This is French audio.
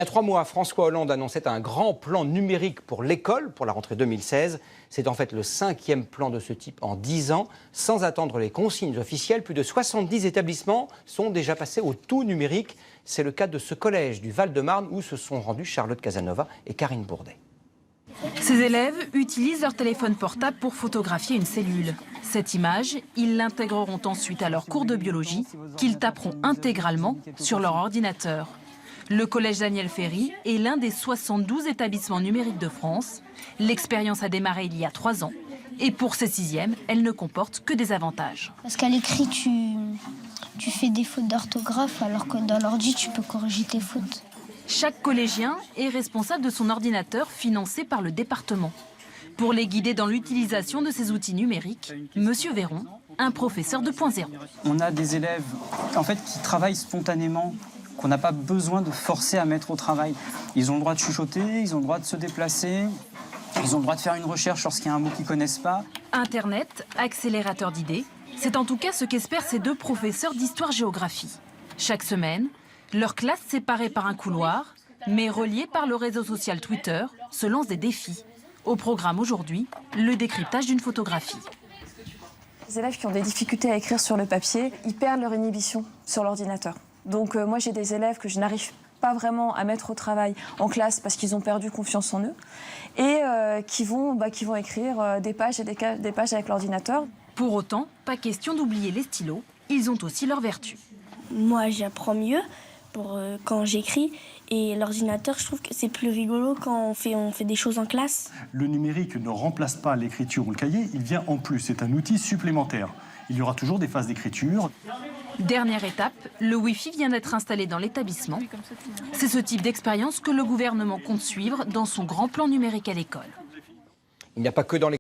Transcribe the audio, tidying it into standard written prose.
Il y a 3 mois, François Hollande annonçait un grand plan numérique pour l'école pour la rentrée 2016. C'est en fait le 5e plan de ce type en 10 ans. Sans attendre les consignes officielles, plus de 70 établissements sont déjà passés au tout numérique. C'est le cas de ce collège du Val-de-Marne où se sont rendus Charlotte Casanova et Karine Bourdet. Ces élèves utilisent leur téléphone portable pour photographier une cellule. Cette image, ils l'intégreront ensuite à leur cours de biologie qu'ils taperont intégralement sur leur ordinateur. Le collège Daniel Ferry est l'un des 72 établissements numériques de France. L'expérience a démarré il y a 3 ans. Et pour ces 6e, elle ne comporte que des avantages. Parce qu'à l'écrit, tu fais des fautes d'orthographe, alors que dans l'ordi, tu peux corriger tes fautes. Chaque collégien est responsable de son ordinateur financé par le département. Pour les guider dans l'utilisation de ces outils numériques, Monsieur Véron, un professeur de point zéro. On a des élèves qui travaillent spontanément, qu'on n'a pas besoin de forcer à mettre au travail. Ils ont le droit de chuchoter, ils ont le droit de se déplacer, ils ont le droit de faire une recherche lorsqu'il y a un mot qu'ils ne connaissent pas. Internet, accélérateur d'idées, c'est en tout cas ce qu'espèrent ces 2 professeurs d'histoire-géographie. Chaque semaine, leur classe séparée par un couloir, mais reliée par le réseau social Twitter, se lance des défis. Au programme aujourd'hui, le décryptage d'une photographie. Les élèves qui ont des difficultés à écrire sur le papier, ils perdent leur inhibition sur l'ordinateur. Donc moi j'ai des élèves que je n'arrive pas vraiment à mettre au travail en classe parce qu'ils ont perdu confiance en eux et qui vont écrire des pages et des pages avec l'ordinateur. Pour autant, pas question d'oublier les stylos, ils ont aussi leurs vertus. Moi j'apprends mieux quand j'écris et l'ordinateur, je trouve que c'est plus rigolo quand on fait des choses en classe. Le numérique ne remplace pas l'écriture ou le cahier, il vient en plus, c'est un outil supplémentaire. Il y aura toujours des phases d'écriture. Dernière étape, le Wi-Fi vient d'être installé dans l'établissement. C'est ce type d'expérience que le gouvernement compte suivre dans son grand plan numérique à l'école. Il n'y a pas que dans les